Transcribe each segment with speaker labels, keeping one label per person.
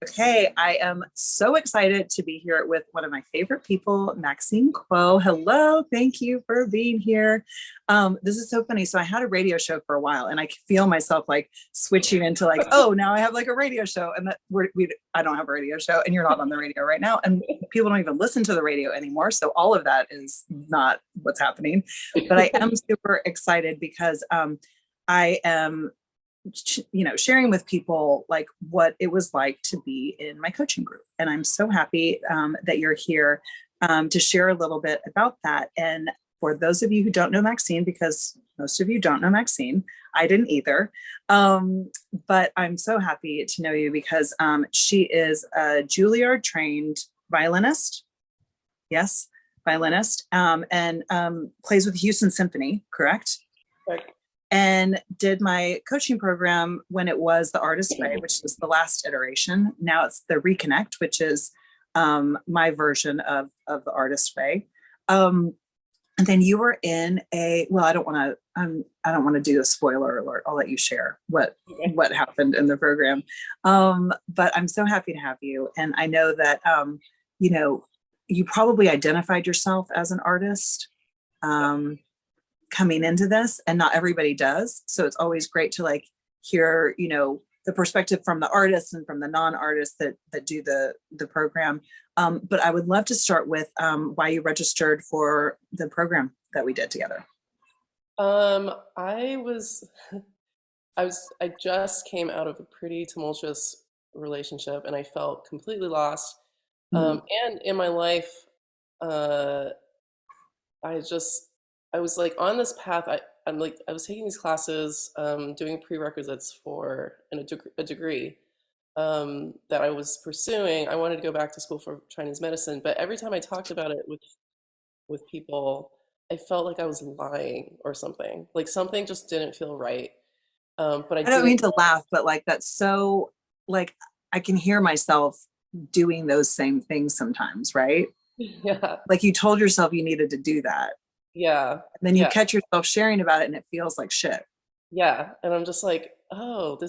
Speaker 1: Okay, I am so excited to be here with one of my favorite people, Maxine Quo. Hello, thank you for being here. This is so funny. So I had a radio show for a while, and I could feel myself like switching into like, oh, now I have like a radio show, and that I don't have a radio show, and you're not on the radio right now, and people don't even listen to the radio anymore. So all of that is not what's happening. But I am super excited because I am sharing with people like what it was like to be in my coaching group. And I'm so happy that you're here to share a little bit about that. And for those of you who don't know Maxine, because most of you don't know Maxine, I didn't either. But I'm so happy to know you because she is a Juilliard trained violinist. Yes, violinist, and plays with the Houston Symphony, correct?
Speaker 2: Correct.
Speaker 1: And did my coaching program when it was the Artist Way, which was the last iteration. Now it's the Reconnect, which is my version of the Artist Way. And then you were in I don't want to do a spoiler alert. I'll let you share what happened in the program. But I'm so happy to have you. And I know that, you probably identified yourself as an artist. Coming into this, and not everybody does. So it's always great to like hear, the perspective from the artists and from the non-artists that do the program. But I would love to start with why you registered for the program that we did together.
Speaker 2: I just came out of a pretty tumultuous relationship, and I felt completely lost. And in my life, I was like on this path. I was taking these classes, doing prerequisites for a degree that I was pursuing. I wanted to go back to school for Chinese medicine, but every time I talked about it with people, I felt like I was lying or something. Like something just didn't feel right. But
Speaker 1: I don't mean to laugh, but like that's so like I can hear myself doing those same things sometimes, right?
Speaker 2: Yeah.
Speaker 1: Like you told yourself you needed to do that.
Speaker 2: Yeah.
Speaker 1: And then you catch yourself sharing about it and it feels like shit.
Speaker 2: Yeah. And I'm just like, oh,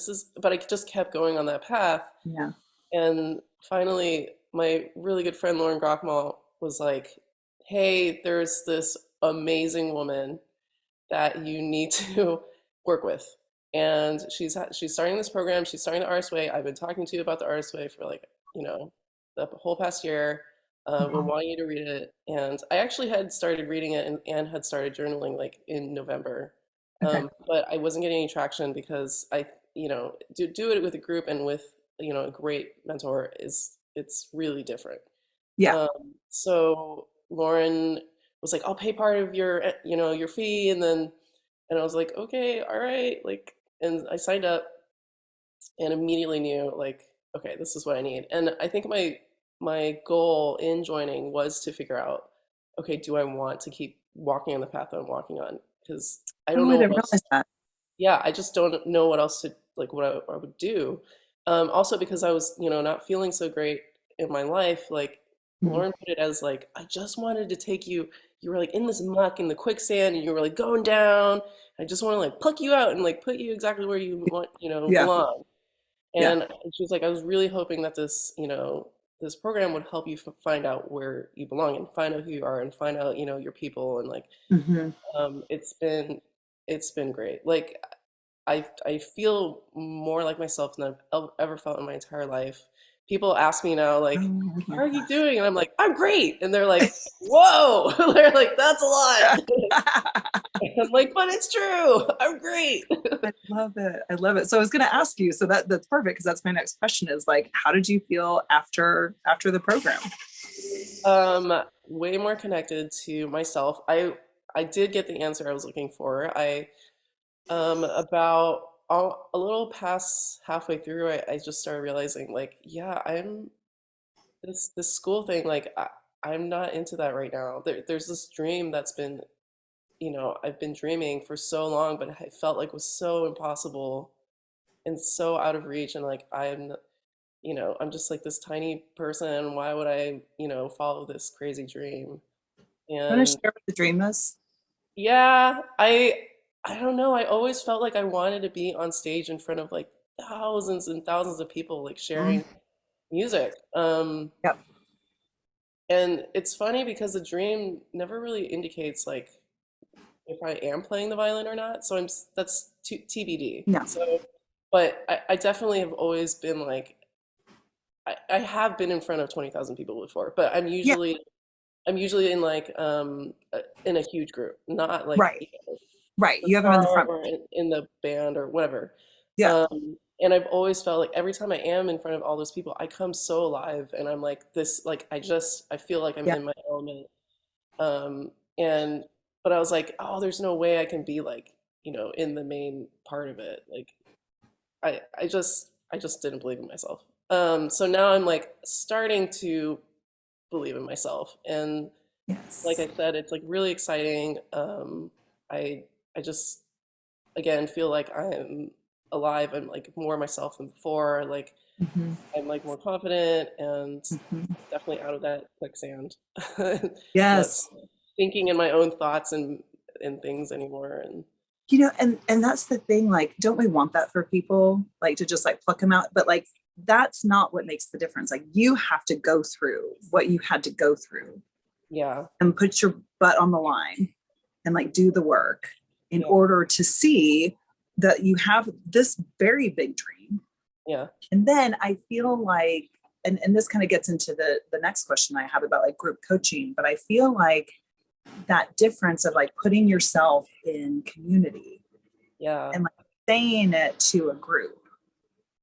Speaker 2: but I just kept going on that path.
Speaker 1: Yeah.
Speaker 2: And finally, my really good friend Lauren Grockmall was like, hey, there's this amazing woman that you need to work with. And she's starting this program. She's starting the Artist Way. I've been talking to you about the Artist Way for like, the whole past year. We want you to read it. And I actually had started reading it and had started journaling like in November. But I wasn't getting any traction because do it with a group and with, a great mentor it's really different.
Speaker 1: Yeah.
Speaker 2: So Lauren was like, I'll pay part of your fee. And I was like, okay, all right. Like, and I signed up and immediately knew like, okay, this is what I need. And I think my goal in joining was to figure out, okay, do I want to keep walking on the path that I'm walking on? Because I don't know.
Speaker 1: I didn't realize that.
Speaker 2: Yeah, I just don't know what else to like what I would do. Also because I was, not feeling so great in my life. Like Lauren put it as like, I just wanted to take you. You were like in this muck in the quicksand, and you were like going down. I just want to like pluck you out and like put you exactly where you want, belong. And she was like, I was really hoping that this program would help you find out where you belong and find out who you are and find out, your people. And like, it's been great. Like, I feel more like myself than I've ever felt in my entire life. People ask me now, like, how are you doing? And I'm like, I'm great. And they're like, whoa. They're like, that's a lot. I'm like, but it's true. I'm great.
Speaker 1: I love it. I love it. So I was going to ask you, so that's perfect because that's my next question is like, how did you feel after the program?
Speaker 2: Way more connected to myself. I did get the answer I was looking for. About a little past halfway through, I just started realizing like, yeah, I'm this school thing, like I'm not into that right now. There's this dream that's been, I've been dreaming for so long, but I felt like was so impossible and so out of reach. And like, I'm just like this tiny person. Why would I, follow this crazy dream?
Speaker 1: Want to
Speaker 2: And
Speaker 1: share what the dream is?
Speaker 2: yeah, I don't know. I always felt like I wanted to be on stage in front of like thousands and thousands of people, like sharing music.
Speaker 1: Yep.
Speaker 2: And it's funny because the dream never really indicates like if I am playing the violin or not. So that's TBD.
Speaker 1: Yeah.
Speaker 2: So, but I definitely have always been like I have been in front of 20,000 people before, but
Speaker 1: Yeah.
Speaker 2: I'm usually in like in a huge group, not like
Speaker 1: Right. Right.
Speaker 2: the
Speaker 1: You haven't been in the
Speaker 2: car
Speaker 1: front.
Speaker 2: or in the band or whatever.
Speaker 1: Yeah.
Speaker 2: And I've always felt like every time I am in front of all those people, I come so alive and I'm like this, like I feel like I'm
Speaker 1: Yeah.
Speaker 2: in my element. Um, and but I was like, oh, there's no way I can be like, in the main part of it. Like I just didn't believe in myself. So now I'm like starting to believe in myself. And like
Speaker 1: Yes.
Speaker 2: I said, it's like really exciting. I I just again feel like I'm alive. I'm like more myself than before. Like
Speaker 1: Hmm.
Speaker 2: I'm like more confident and
Speaker 1: Hmm.
Speaker 2: definitely out of that quicksand. Not
Speaker 1: Yes.
Speaker 2: thinking in my own thoughts and things anymore. And
Speaker 1: And that's the thing, like, don't we want that for people, like to just like pluck them out? But like that's not what makes the difference. Like you have to go through what you had to go through
Speaker 2: yeah,
Speaker 1: and put your butt on the line and like do the work in
Speaker 2: yeah,
Speaker 1: order to see that you have this very big dream.
Speaker 2: yeah.
Speaker 1: And then I feel like, and this kind of gets into the next question I have about like group coaching, but I feel like that difference of like putting yourself in community
Speaker 2: Yeah,
Speaker 1: and like saying it to a group,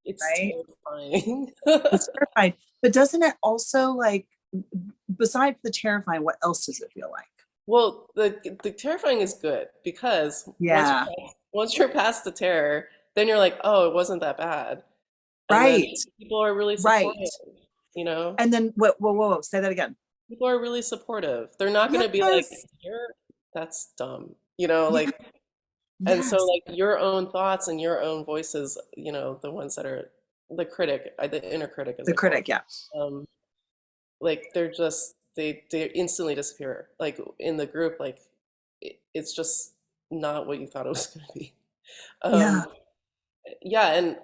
Speaker 2: it's
Speaker 1: right?
Speaker 2: terrifying.
Speaker 1: It's terrifying. But doesn't it also like, besides the terrifying, what else does it feel like?
Speaker 2: Well, the terrifying is good because
Speaker 1: Yeah.
Speaker 2: once you're past the terror, then you're like, oh, it wasn't that bad. And then
Speaker 1: Right.
Speaker 2: people are really
Speaker 1: Right.
Speaker 2: supportive, you know?
Speaker 1: And then what, whoa, say that again.
Speaker 2: People are really supportive. They're not going to be like,
Speaker 1: Yes.
Speaker 2: that's dumb,
Speaker 1: Yeah.
Speaker 2: like, and so
Speaker 1: Yes.
Speaker 2: like your own thoughts and your own voices, the ones that are the critic, the inner critic, as
Speaker 1: The
Speaker 2: I call
Speaker 1: critic.
Speaker 2: it,
Speaker 1: Yeah.
Speaker 2: like they instantly disappear. Like in the group, like it's just not what you thought it was going to be.
Speaker 1: Yeah.
Speaker 2: Um, yeah, and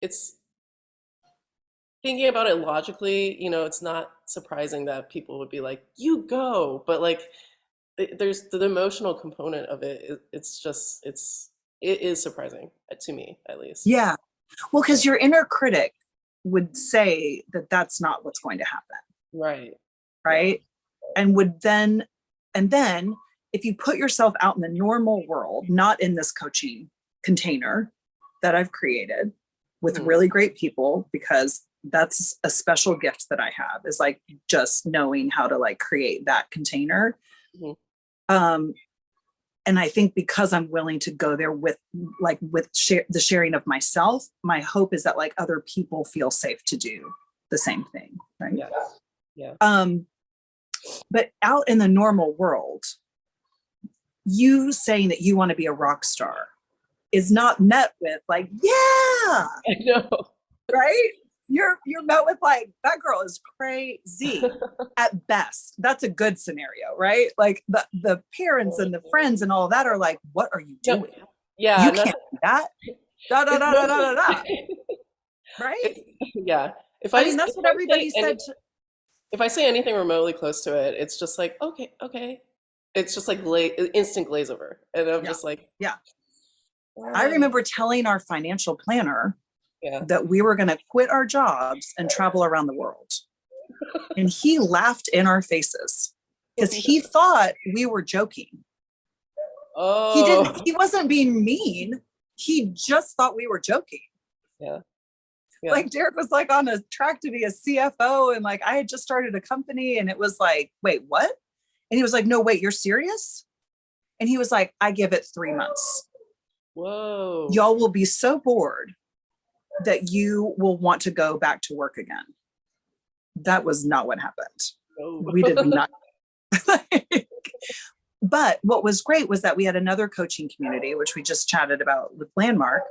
Speaker 2: it's thinking about it logically, it's not surprising that people would be like, you go, but like there's the emotional component of it. It is surprising to me, at least.
Speaker 1: Yeah. Well,
Speaker 2: Yeah.
Speaker 1: because your inner critic would say that that's not what's going to happen.
Speaker 2: Right. Yeah.
Speaker 1: Right. And would then, and then if you put yourself out in the normal world, not in this coaching container that I've created with
Speaker 2: Mhm.
Speaker 1: really great people, because that's a special gift that I have, is like just knowing how to like create that container.
Speaker 2: Mhm.
Speaker 1: Um, and I think because I'm willing to go there with like the sharing of myself, my hope is that like other people feel safe to do the same thing, right?
Speaker 2: Yes. Yeah.
Speaker 1: But out in the normal world, you saying that you want to be a rock star is not met with like, yeah,
Speaker 2: I know.
Speaker 1: right? You're met with like, that girl is crazy at best. That's a good scenario, right? Like the parents and the friends and all that are like, what are you
Speaker 2: No,
Speaker 1: doing?
Speaker 2: yeah,
Speaker 1: You
Speaker 2: not
Speaker 1: can't do that. Da da
Speaker 2: it's
Speaker 1: da da da da
Speaker 2: mostly
Speaker 1: da. Right?
Speaker 2: it's yeah.
Speaker 1: I mean, that's what everybody said.
Speaker 2: If I say anything remotely close to it, it's just like, okay, okay. It's just like instant glaze over. And I'm
Speaker 1: Yeah.
Speaker 2: just like,
Speaker 1: Yeah. I
Speaker 2: uh,
Speaker 1: remember telling our financial planner
Speaker 2: yeah.
Speaker 1: that we were going to quit our jobs and travel around the world. And he laughed in our faces because he thought we were joking.
Speaker 2: Oh,
Speaker 1: He wasn't being mean. He just thought we were joking.
Speaker 2: yeah, yeah.
Speaker 1: Like Derek was like on a track to be a CFO. And like I had just started a company and it was like, wait, what? And he was like, no, wait, you're serious? And he was like, I give it 3 months.
Speaker 2: Whoa.
Speaker 1: Y'all will be so bored that you will want to go back to work again. That was not what happened. We did
Speaker 2: Oh.
Speaker 1: not. But what was great was that we had another coaching community, which we just chatted about with Landmark.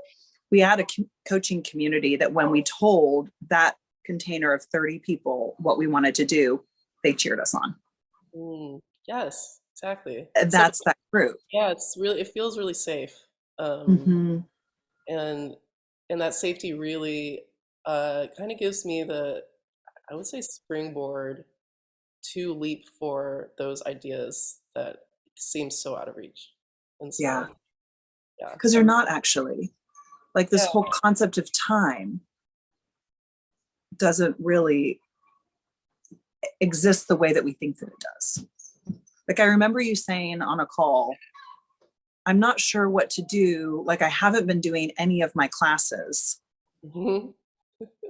Speaker 1: We had a coaching community that when we told that container of 30 people what we wanted to do, they cheered us on.
Speaker 2: Yes, exactly.
Speaker 1: And
Speaker 2: So
Speaker 1: that's that group.
Speaker 2: yeah, it feels really safe. Um,
Speaker 1: Mm-hmm.
Speaker 2: and and that safety really kind of gives me the, I would say, springboard to leap for those ideas that seem so out of reach. And
Speaker 1: Yeah.
Speaker 2: so, yeah,
Speaker 1: Because they're not actually. Like this
Speaker 2: yeah,
Speaker 1: whole concept of time doesn't really exist the way that we think that it does. Like I remember you saying on a call, I'm not sure what to do. Like I haven't been doing any of my classes.
Speaker 2: mhm.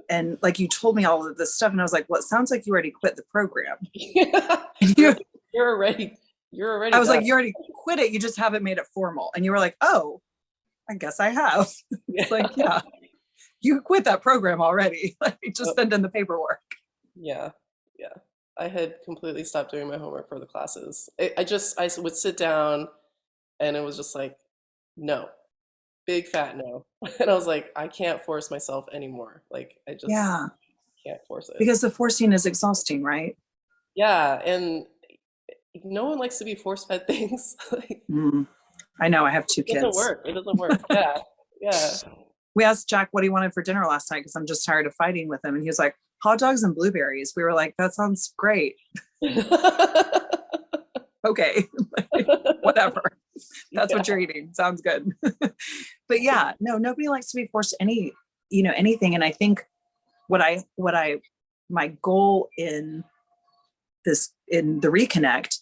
Speaker 1: And like you told me all of this stuff, and I was like, well, it sounds like you already quit the program.
Speaker 2: Yeah,
Speaker 1: And
Speaker 2: you're you're already
Speaker 1: I was
Speaker 2: done.
Speaker 1: like, you already quit it. You just haven't made it formal. And you were like, oh, I guess I have. It's
Speaker 2: Yeah.
Speaker 1: like, yeah, you quit that program already. Like just
Speaker 2: Oh,
Speaker 1: send in the paperwork.
Speaker 2: yeah, yeah. I had completely stopped doing my homework for the classes. I would sit down and it was just like, no, big fat no. And I was like, I can't force myself anymore. Like, I just
Speaker 1: Yeah.
Speaker 2: can't force it.
Speaker 1: Because the forcing is exhausting, right?
Speaker 2: Yeah, and no one likes to be force fed things. Like,
Speaker 1: Mm. I know. I have two
Speaker 2: it doesn't
Speaker 1: kids.
Speaker 2: work. It doesn't work. Yeah, yeah.
Speaker 1: We asked Jack what he wanted for dinner last night because I'm just tired of fighting with him. And he was like, hot dogs and blueberries. We were like, that sounds great. Okay, whatever. That's
Speaker 2: Yeah,
Speaker 1: what you're eating. Sounds good. But yeah, no, nobody likes to be forced to anything. And I think what I my goal in the reconnect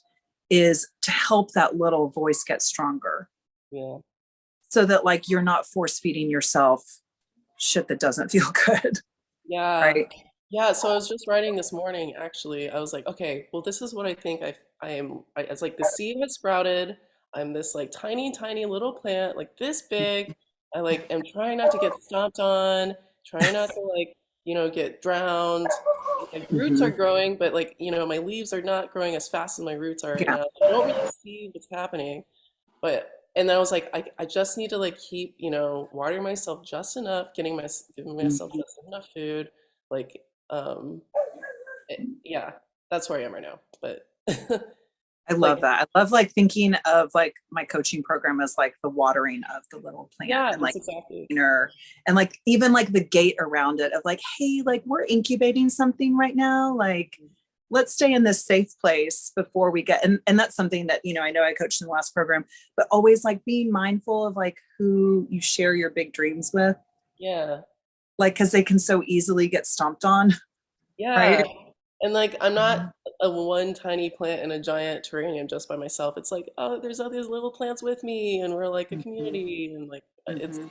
Speaker 1: is to help that little voice get stronger
Speaker 2: yeah.
Speaker 1: so that like you're not force feeding yourself shit that doesn't feel good.
Speaker 2: Yeah.
Speaker 1: Right.
Speaker 2: Yeah, so I was just writing this morning actually. I was like, okay, well this is what I think I am it's like the seed has sprouted. I'm this like tiny, tiny little plant, like this big. I like am trying not to get stomped on, trying not to like, get drowned. My roots are
Speaker 1: Mm-hmm.
Speaker 2: growing, but like, my leaves are not growing as fast as my roots are right
Speaker 1: Yeah.
Speaker 2: now. I don't really see what's happening. But and then I was like, I just need to like keep, watering myself just enough, giving myself
Speaker 1: Mm-hmm.
Speaker 2: just enough food. Like, yeah, that's where I am right now. But
Speaker 1: I love
Speaker 2: like,
Speaker 1: that. I love like thinking of like my coaching program as like the watering of the little plant
Speaker 2: yeah,
Speaker 1: and
Speaker 2: that's
Speaker 1: like
Speaker 2: exactly.
Speaker 1: inner and like even like the gate around it of like, hey, like we're incubating something right now. Like let's stay in this safe place before we get and that's something that, I know I coached in the last program, but always like being mindful of like who you share your big dreams with.
Speaker 2: Yeah,
Speaker 1: Like because they can so easily get stomped on,
Speaker 2: yeah.
Speaker 1: right?
Speaker 2: And like, I'm not
Speaker 1: Mhm.
Speaker 2: a one tiny plant in a giant terrarium just by myself. It's like, oh, there's all these little plants with me, and we're like a
Speaker 1: Mhm.
Speaker 2: community, and like,
Speaker 1: Mhm.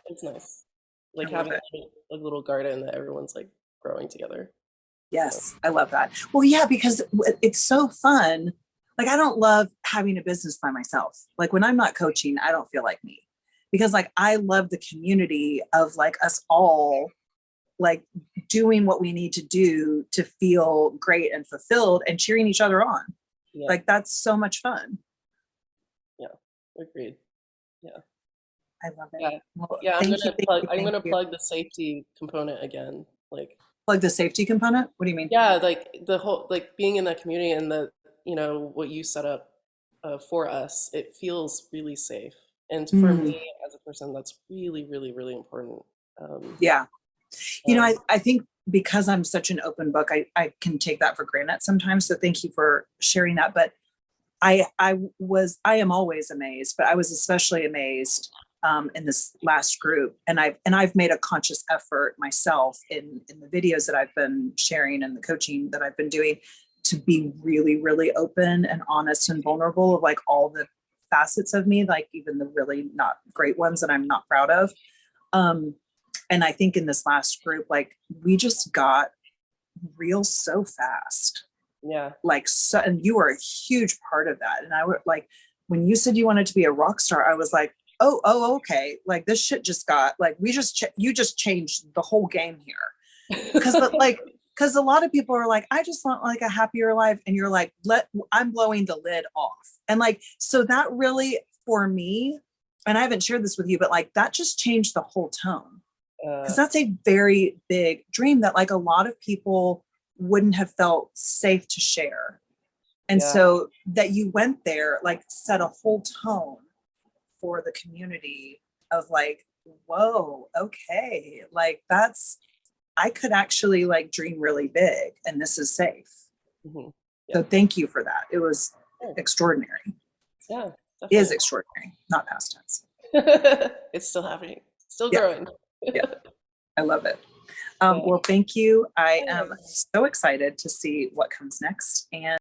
Speaker 2: it's nice.
Speaker 1: I
Speaker 2: Like
Speaker 1: love
Speaker 2: having
Speaker 1: it.
Speaker 2: a little garden that everyone's like growing together. So,
Speaker 1: Yes, I love that. Well, yeah, because it's so fun. Like, I don't love having a business by myself. Like, when I'm not coaching, I don't feel like me because, like, I love the community of like us all, like, doing what we need to do to feel great and fulfilled and cheering each other on.
Speaker 2: yeah,
Speaker 1: Like, that's so much fun.
Speaker 2: yeah, agreed. Yeah.
Speaker 1: I love it.
Speaker 2: Yeah.
Speaker 1: Well,
Speaker 2: Yeah,
Speaker 1: thank you, thank you,
Speaker 2: I'm
Speaker 1: thank
Speaker 2: gonna
Speaker 1: you.
Speaker 2: plug the safety component again. Like,
Speaker 1: Plug the safety component. What do you mean?
Speaker 2: yeah, like the whole like being in that community and what you set up for us, it feels really safe. And for
Speaker 1: Mm,
Speaker 2: me as a person, that's really, really, really important. Um,
Speaker 1: yeah.
Speaker 2: um,
Speaker 1: I think because I'm such an open book, I can take that for granted sometimes. So thank you for sharing that. But I am always amazed, but I was especially amazed in this last group, and I've made a conscious effort myself in the videos that I've been sharing and the coaching that I've been doing to be really, really open and honest and vulnerable of like all the facets of me, like even the really not great ones that I'm not proud of. Um, and I think in this last group, like we just got real so fast.
Speaker 2: yeah,
Speaker 1: Like, so, and you were a huge part of that. And I would like, when you said you wanted to be a rock star, I was like, oh, okay. Like this shit just got like, you just changed the whole game here. Cause a lot of people are like, I just want like a happier life. And you're like, I'm blowing the lid off. And like, so that really for me, and I haven't shared this with you, but like that just changed the whole tone because
Speaker 2: uh,
Speaker 1: that's a very big dream that like a lot of people wouldn't have felt safe to share. And
Speaker 2: yeah,
Speaker 1: so that you went there, like set a whole tone for the community of like, whoa, okay, like I could actually like dream really big and this is safe.
Speaker 2: Yeah.
Speaker 1: So thank you for that. It was extraordinary.
Speaker 2: Yeah,
Speaker 1: Is
Speaker 2: definitely.
Speaker 1: extraordinary, not past tense.
Speaker 2: It's still happening, still
Speaker 1: Yeah.
Speaker 2: growing.
Speaker 1: Yeah. I love it.
Speaker 2: Yeah.
Speaker 1: Well, thank you. I am
Speaker 2: Yeah.
Speaker 1: so excited to see what comes next. And